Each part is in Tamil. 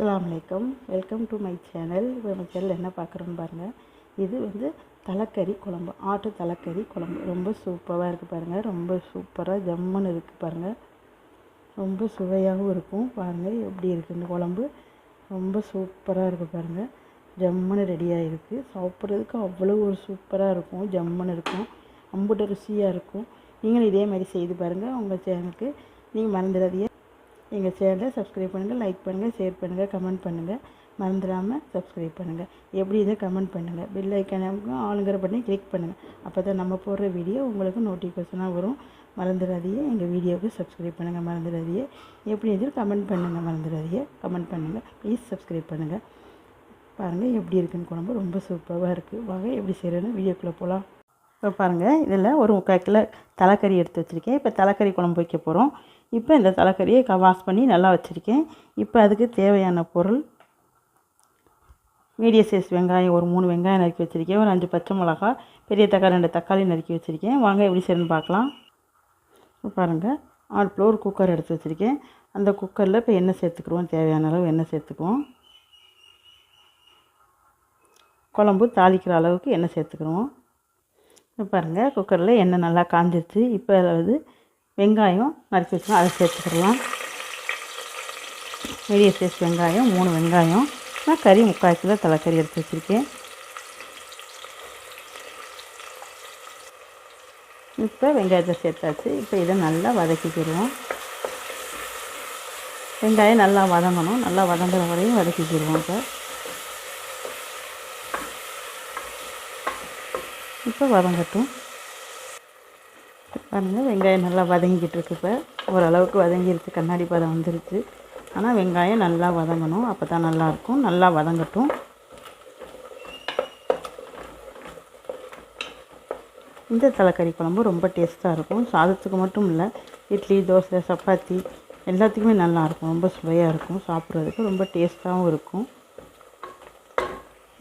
அஸ்ஸலாமு அலைக்கும். Welcome to my channel. இப்போ நம்ம சேனல் என்ன பார்க்குறோன்னு பாருங்கள். இது வந்து தலைக்கறி குழம்பு, ஆட்டு தலைக்கறி குழம்பு. ரொம்ப சூப்பராக இருக்குது பாருங்கள். ரொம்ப சூப்பராக ஜம்முன்னு இருக்குது பாருங்கள். ரொம்ப சுவையாகவும் இருக்கும் பாருங்கள். எப்படி இருக்குன்னு குழம்பு ரொம்ப சூப்பராக இருக்குது பாருங்கள். ஜம்முன்னு ரெடியாக இருக்குது. சாப்பிட்றதுக்கு அவ்வளோ ஒரு சூப்பராக இருக்கும், ஜம்முன்னு இருக்கும், அம்புட்டு ருசியாக இருக்கும். நீங்களும் இதே மாதிரி செய்து பாருங்கள். உங்கள் சேனலுக்கு நீங்கள் மறந்துடாதீங்க. எங்கள் சேனலை சப்ஸ்கிரைப் பண்ணுங்கள், லைக் பண்ணுங்கள், ஷேர் பண்ணுங்கள், கமெண்ட் பண்ணுங்கள். மறந்துடாமல் சப்ஸ்கிரைப் பண்ணுங்கள். எப்படி இதை கமெண்ட் பண்ணுங்கள். பெல் ஐக்கானுக்கும் ஆளுங்கிற பண்ணி கிளிக் பண்ணுங்கள். அப்போ தான் நம்ம போடுற வீடியோ உங்களுக்கு நோட்டிஃபிகேஷனாக வரும். மறந்துடாதீங்க. எங்கள் வீடியோவுக்கு சப்ஸ்கிரைப் பண்ணுங்கள், மறந்துடாதீங்க. எப்படி இதில் கமெண்ட் பண்ணுங்கள், மறந்துடாதீங்க. கமெண்ட் பண்ணுங்கள், ப்ளீஸ் சப்ஸ்கிரைப் பண்ணுங்கள். பாருங்கள் எப்படி இருக்குன்னு குழம்பு ரொம்ப சூப்பராக இருக்குது. வாங்க எப்படி செய்கிறேன்னு வீடியோக்குள்ளே போகலாம். இப்போ பாருங்கள், இதில் ஒரு 3/4 கிலோ தலைக்கறி எடுத்து வச்சுருக்கேன். இப்போ தலைக்கறி குழம்பு வைக்க போகிறோம். இப்போ இந்த தலைக்கறியை வாஷ் பண்ணி நல்லா வச்சுருக்கேன். இப்போ அதுக்கு தேவையான பொருள்: மீடியம் சைஸ் வெங்காயம் ஒரு 3 வெங்காயம் நறுக்கி வச்சுருக்கேன். ஒரு 5 பச்சை மிளகாய், பெரிய தக்காளி 2 தக்காளி நறுக்கி வச்சுருக்கேன். வாங்க எப்படி செய்யணும்னு பார்க்கலாம். இப்போ பாருங்கள், அடுப்பில் ஒரு குக்கர் எடுத்து வச்சுருக்கேன். அந்த குக்கரில் இப்போ எண்ணெய் சேர்த்துக்குருவோம். தேவையான அளவு எண்ணெய் சேர்த்துக்குவோம். குழம்பு தாளிக்கிற அளவுக்கு எண்ணெய் சேர்த்துக்குருவோம். இப்போ பாருங்கள், குக்கரில் எண்ணெய் நல்லா காஞ்சிருச்சு. இப்போ அதாவது வெங்காயம் நறுக்கி வச்சுக்கோம், அதை சேர்த்துக்கலாம். மீடியம் சைஸ் வெங்காயம் 3 வெங்காயம். நான் கறி 3/4 கிலோ தலைக்கறி எடுத்து வச்சுருக்கேன். இப்போ வெங்காயத்தை சேர்த்தாச்சு. இப்போ இதை நல்லா வதக்கிக்கிடுவோம். வெங்காயம் நல்லா வதங்கணும். நல்லா வதங்குற வரையும் வதக்கிக்கிடுவோம். இப்போ வதங்கட்டும். பாருங்கள், வெங்காயம் நல்லா வதங்கிட்டு இருக்கு. இப்போ ஓரளவுக்கு வதங்கிருச்சு, கண்ணாடி பதம் வந்துருச்சு. ஆனால் வெங்காயம் நல்லா வதங்கணும், அப்போ தான் நல்லாயிருக்கும். நல்லா வதங்கட்டும். இந்த தலைக்கறி குழம்பு ரொம்ப டேஸ்ட்டாக இருக்கும். சாதத்துக்கு மட்டும் இல்லை, இட்லி, தோசை, சப்பாத்தி எல்லாத்துக்குமே நல்லாயிருக்கும். ரொம்ப சுவையாக இருக்கும். சாப்பிட்றதுக்கு ரொம்ப டேஸ்ட்டாகவும் இருக்கும்.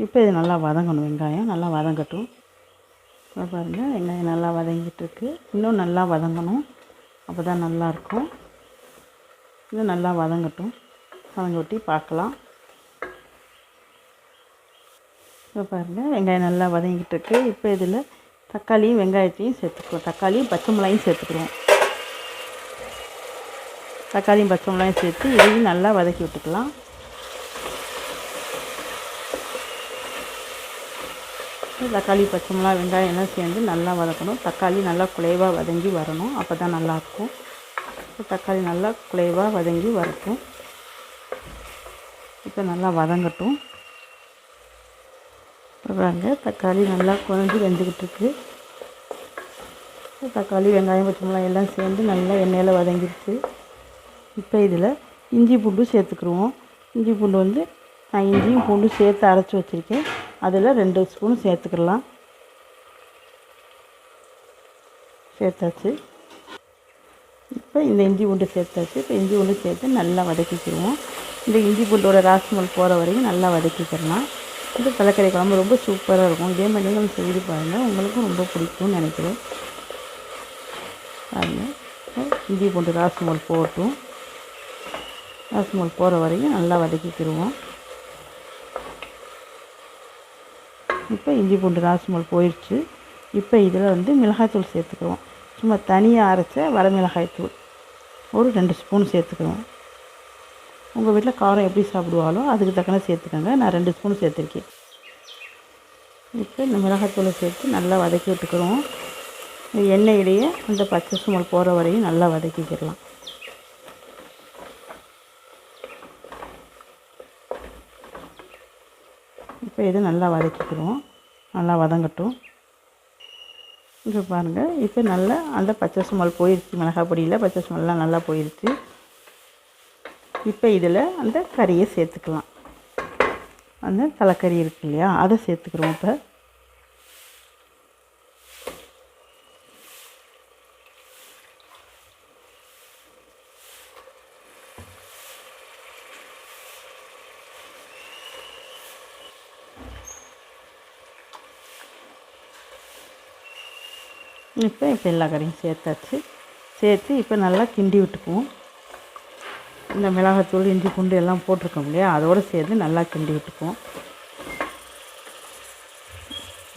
இப்போ இது நல்லா வதங்கணும். வெங்காயம் நல்லா வதங்கட்டும். இப்போ பாருங்கள், வெங்காயம் நல்லா வதங்கிட்டுருக்கு. இன்னும் நல்லா வதங்கணும், அப்போ தான் நல்லாயிருக்கும். இன்னும் நல்லா வதங்கட்டும். வதங்கட்டி பார்க்கலாம். இப்போ பாருங்கள், வெங்காயம் நல்லா வதங்கிட்டுருக்கு. இப்போ இதில் தக்காளியும் வெங்காயத்தையும் சேர்த்துக்குவோம். தக்காளியும் பச்சை மிளகாயும் சேர்த்துக்குவோம். தக்காளியும் பச்சை மிளகாயும் சேர்த்து இதையும் நல்லா வதக்கி விட்டுக்கலாம். தக்காளி, பச்சை மிளகா, வெங்காயம் எல்லாம் சேர்ந்து நல்லா வதக்கணும். தக்காளி நல்லா குலைவாக வதங்கி வரணும், அப்போ தான் நல்லாயிருக்கும். தக்காளி நல்லா குலைவாக வதங்கி வரட்டும். இப்போ நல்லா வதங்கட்டும். பாருங்க, தக்காளி நல்லா குழஞ்சி வெந்துக்கிட்டு இருக்கு. தக்காளி, வெங்காயம், பச்சை மிளகாய் எல்லாம் சேர்ந்து நல்லா எண்ணெயில் வதங்கிடுச்சு. இப்போ இதில் இஞ்சி பூண்டு சேர்த்துக்குருவோம். இஞ்சி பூண்டு வந்து நான் இஞ்சியும் பூண்டு சேர்த்து அரைச்சி வச்சுருக்கேன். அதில் 2 ஸ்பூன் சேர்த்துக்கலாம். சேர்த்தாச்சு. இப்போ இந்த இஞ்சி பூண்டு சேர்த்தாச்சு. இப்போ இஞ்சி பூண்டு சேர்த்து நல்லா வதக்கிக்கிடுவோம். இந்த இஞ்சி பூண்டோட ராஸ்மல் போகிற வரைக்கும் நல்லா வதக்கிக்கிறலாம். இந்த தலைக்கறி குழம்பு ரொம்ப சூப்பராக இருக்கும். இதே மாதிரி நீங்கள் செய்து பாருங்கள், உங்களுக்கும் ரொம்ப பிடிக்கும்னு நினைக்கிறேன். பாருங்கள், இஞ்சி பூண்டு ராஸ்மல் போட்டும். ராஸ்மல் போகிற வரைக்கும் நல்லா வதக்கிக்கிடுவோம். இப்போ இஞ்சி பூண்டு ராஸ்மல் போயிடுச்சு. இப்போ இதில் வந்து மிளகாய்த்தூள் சேர்த்துக்குவோம். சும்மா தனியாக அரைச்ச வரமிளகாய்த்தூள் ஒரு 2 ஸ்பூன் சேர்த்துக்குவோம். உங்கள் வீட்டில் காரம் எப்படி சாப்பிடுவாலோ அதுக்கு தக்கன சேர்த்துக்கோங்க. நான் 2 ஸ்பூன் சேர்த்துருக்கேன். இப்போ இந்த மிளகாய்த்தூளை சேர்த்து நல்லா வதக்கி விட்டுக்கிறோம். எண்ணெயிலேயே அந்த பச்சை ஸ்மெல் போகிற வரையும் நல்லா வதக்கிக்கிடலாம். இப்போ இதை நல்லா வதக்கிக்கிறோம். நல்லா வதங்கட்டும். இப்போ பாருங்கள், இப்போ நல்லா அந்த பச்சை ஸ்மெல் போயிடுச்சு. மிளகாய் பொடியில் பச்சை ஸ்மெல்லாம் நல்லா போயிடுச்சு. இப்போ இதில் அந்த கறியை சேர்த்துக்கலாம். அந்த தலைக்கறி இருக்கு இல்லையா, அதை சேர்த்துக்கிறோம். இப்போ எல்லா கறியும் சேர்த்தாச்சு. சேர்த்து இப்போ நல்லா கிண்டி விட்டுக்குவோம். இந்த மிளகாத்தூள் இஞ்சி பூண்டு எல்லாம் போட்டிருக்கோம் இல்லையா, அதோடு சேர்த்து நல்லா கிண்டி விட்டுக்குவோம்.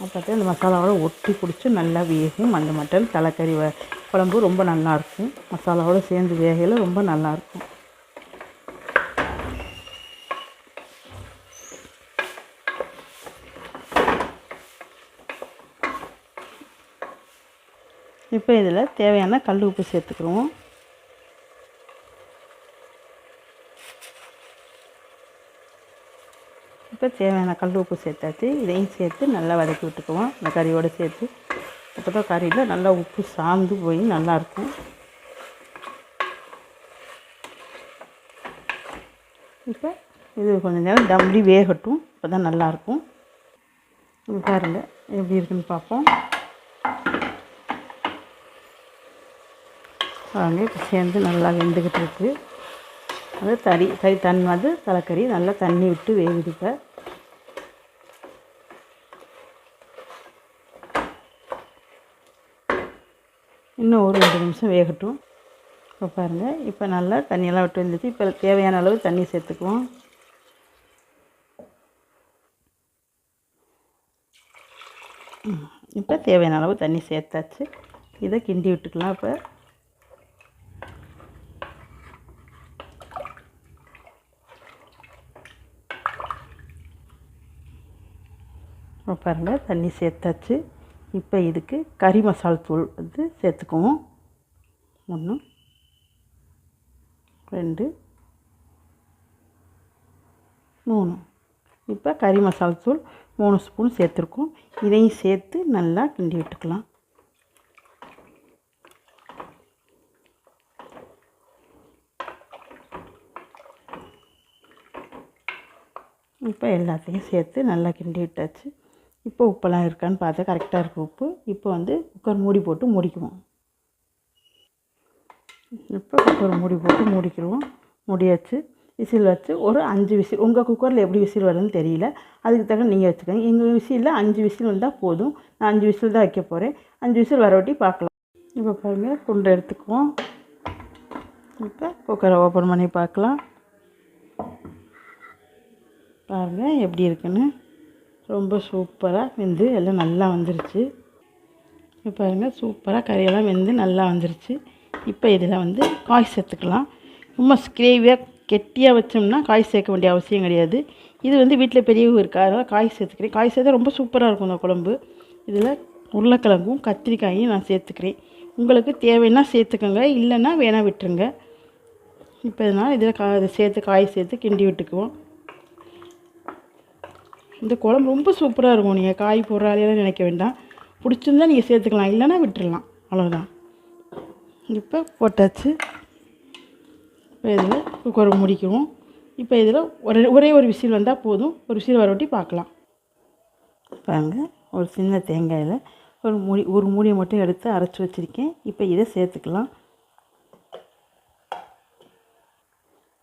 அப்போ அந்த மசாலாவோட ஒட்டி பிடிச்சி நல்லா வேகும். அந்த மட்டன் தலைக்கறி குழம்பு ரொம்ப நல்லாயிருக்கும். மசாலாவோடு சேர்ந்து வேகையில் ரொம்ப நல்லாயிருக்கும். இப்போ இதில் தேவையான கல் உப்பு சேர்த்துக்குருவோம். இப்போ தேவையான கல் உப்பு சேர்த்தாச்சு. இதையும் சேர்த்து நல்லா வதக்கி விட்டுக்குவோம் இந்த கறியோடு சேர்த்து. அப்போ தான் கறியில் நல்லா உப்பு சார்ந்து போய் நல்லாயிருக்கும். இப்போ இது கொஞ்சம் நேரம் தம்பி வேகட்டும், அப்போ தான் நல்லாயிருக்கும். இப்போ பாருங்கள் எப்படி இருக்குன்னு பார்ப்போம். பாருங்க இப்போ சேர்ந்து நல்லா வெந்துக்கிட்டு இருக்குது. அது கறி தண்ணி வந்து தலைக்கறி நல்லா தண்ணி விட்டு வேகுது. இப்போ இன்னும் ஒரு 2 நிமிஷம் வேகட்டும். இப்போ பாருங்கள் இப்போ நல்லா தண்ணியெல்லாம் விட்டு வந்துச்சு. இப்போ தேவையான அளவு தண்ணி சேர்த்துக்குவோம். இப்போ தேவையான அளவு தண்ணி சேர்த்தாச்சு. இதை கிண்டி விட்டுக்கலாம். இப்போ பாருங்கள் தண்ணி சேர்த்தாச்சு. இப்போ இதுக்கு கறி மசால் தூள் வந்து சேர்த்துக்குவோம். 1 2 3. இப்போ கறி மசால் தூள் 3 ஸ்பூன் சேர்த்துருக்கோம். இதையும் சேர்த்து நல்லா கிண்டி விட்டுக்கலாம். இப்போ எல்லாத்தையும் சேர்த்து நல்லா கிண்டி விட்டாச்சு. இப்போ உப்பெல்லாம் இருக்கான்னு பார்த்தா கரெக்டாக இருக்குது உப்பு. இப்போ வந்து குக்கர் மூடி போட்டு மூடிக்குவோம். இப்போ குக்கர் மூடி போட்டு மூடிக்கிடுவோம். மூடியாச்சு. விசில் வச்சு ஒரு 5 விசில். உங்கள் குக்கரில் எப்படி விசில் வருதுன்னு தெரியல, அதுக்கு தக்க நீங்கள் வச்சுக்கோங்க. எங்கள் விசிலில் 5 விசில் வந்தால் போதும். நான் 5 விசில் தான் வைக்க போகிறேன். 5 விசில் வரவட்டி பார்க்கலாம். இப்போ பாருங்கள் குண்டை எடுத்துக்குவோம். இப்போ குக்கரை ஓப்பன் பண்ணி பார்க்கலாம். பாருங்கள் எப்படி இருக்குன்னு. ரொம்ப சூப்பராக வெந்து எல்லாம் நல்லா வந்துருச்சு. இப்போ பாருங்கள் சூப்பராக கறியெல்லாம் வெந்து நல்லா வந்துருச்சு. இப்போ இதில் வந்து காய் சேர்த்துக்கலாம். ரொம்ப கிரேவியாக கெட்டியாக வச்சோம்னா காய் சேர்க்க வேண்டிய அவசியம் கிடையாது. இது வந்து வீட்டில் பெரியவங்க இருக்கா, அதனால் காய் சேர்த்துக்கிறேன். காய் சேர்த்தா ரொம்ப சூப்பராக இருக்கும் இந்த குழம்பு. இதில் உருளைக்கிழங்கும் கத்திரிக்காயும் நான் சேர்த்துக்கிறேன். உங்களுக்கு தேவைன்னா சேர்த்துக்கோங்க, இல்லைன்னா வேணால் விட்டுருங்க. இப்போ இதனால் இதில் காய் சேர்த்து கிண்டி விட்டுக்குவோம். இந்த குழம்பு ரொம்ப சூப்பராக இருக்கும். நீங்கள் காய் போடுறாலேலாம் நினைக்க வேண்டாம். பிடிச்சிருந்தா நீங்கள் சேர்த்துக்கலாம், இல்லைன்னா விட்டுடலாம். அவ்வளோதான். இப்போ போட்டாச்சு. இப்போ இதில் குக்கரை முடிக்குவோம். இப்போ இதில் ஒரே ஒரு விசில் வந்தால் போதும். ஒரு விசில் வரவட்டி பார்க்கலாம். பாருங்கள் ஒரு சின்ன தேங்காயில் ஒரு மூடியை மட்டும் எடுத்து அரைச்சி வச்சுருக்கேன். இப்போ இதை சேர்த்துக்கலாம்.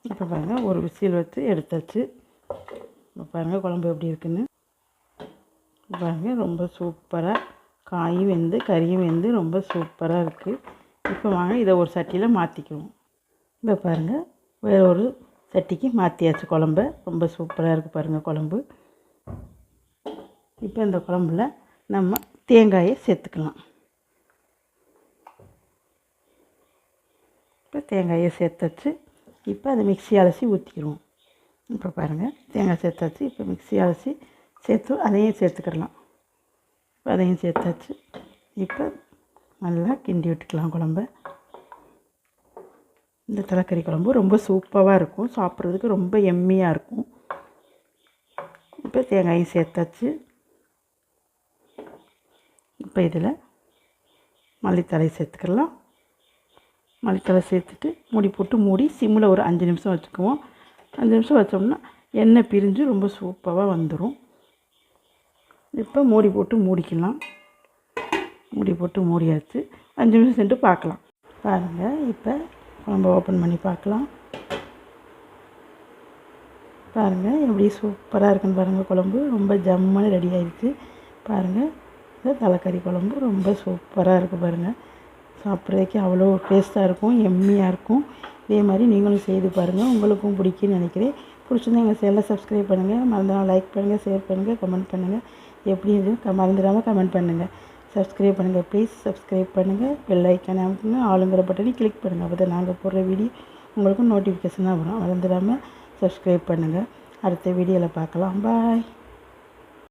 இப்போ பாருங்கள் ஒரு விசில் வச்சு எடுத்தாச்சு. இப்போ பாருங்கள் குழம்பு எப்படி இருக்குன்னு. பாருங்கள் ரொம்ப சூப்பராக காயும் வெந்து கறியும் வெந்து ரொம்ப சூப்பராக இருக்குது. இப்போ வாங்க இதை ஒரு சட்டியில் மாற்றிக்குவோம். இப்போ பாருங்கள் வேறு ஒரு சட்டிக்கு மாற்றியாச்சு குழம்பு. ரொம்ப சூப்பராக இருக்குது பாருங்கள் குழம்பு. இப்போ இந்த குழம்புல நம்ம தேங்காயை சேர்த்துக்கலாம். இப்போ தேங்காயை சேர்த்தாச்சு. இப்போ அதை மிக்ஸி அலசி ஊற்றிக்கிடுவோம். இப்போ பாருங்கள் தேங்காய் சேர்த்தாச்சு. இப்போ மிக்ஸி அலசி சேர்த்து அதையும் சேர்த்துக்கிடலாம். இப்போ அதையும் சேர்த்தாச்சு. இப்போ நல்லா கிண்டி விட்டுக்கலாம் குழம்ப. இந்த தலைக்கறி குழம்பு ரொம்ப சூப்பராக இருக்கும். சாப்பிட்றதுக்கு ரொம்ப எம்மியாக இருக்கும். இப்போ தேங்காயும் சேர்த்தாச்சு. இப்போ இதில் மல்லித்தலை சேர்த்துக்கலாம். மல்லித்தலை சேர்த்துட்டு மூடி போட்டு மூடி சிம்மில் ஒரு 5 நிமிஷம் வச்சுக்குவோம். 5 நிமிஷம் வச்சோம்னா எண்ணெய் பிரிஞ்சு ரொம்ப சூப்பராக வந்துடும். இப்போ மூடி போட்டு மூடிக்கலாம். மூடி போட்டு மூடியாச்சு. 5 நிமிஷம் சென்று பார்க்கலாம். பாருங்கள் இப்போ குழம்பு ஓப்பன் பண்ணி பார்க்கலாம். பாருங்கள் எப்படி சூப்பராக இருக்குன்னு பாருங்கள். குழம்பு ரொம்ப ஜம்முன்னு ரெடி ஆகிடுச்சு. பாருங்கள் இந்த தலைக்கறி குழம்பு ரொம்ப சூப்பராக இருக்குது பாருங்கள். சாப்பிட்றதுக்கு அவ்வளோ டேஸ்ட்டாக இருக்கும், எம்மியாக இருக்கும். இதே மாதிரி நீங்களும் செய்து பாருங்கள், உங்களுக்கும் பிடிக்கும்னு நினைக்கிறேன். பிடிச்சிருந்தா எங்கள் சேனலை சப்ஸ்கிரைப் பண்ணுங்கள், மறந்துடாமல் லைக் பண்ணுங்கள், ஷேர் பண்ணுங்கள், கமெண்ட் பண்ணுங்கள். எப்படி இருந்து மறந்துடாமல் கமெண்ட் பண்ணுங்கள். சப்ஸ்கிரைப் பண்ணுங்கள், ப்ளீஸ் சப்ஸ்கிரைப் பண்ணுங்கள். பெல் ஐக்கானை அமுக்குங்க, ஆளுங்கிற பட்டனை கிளிக் பண்ணுங்கள். அப்போ தான் நாங்கள் போடுற வீடியோ உங்களுக்கு நோட்டிஃபிகேஷனாக வரும். மறந்துடாமல் சப்ஸ்கிரைப் பண்ணுங்கள். அடுத்த வீடியோவில் பார்க்கலாம். பாய்.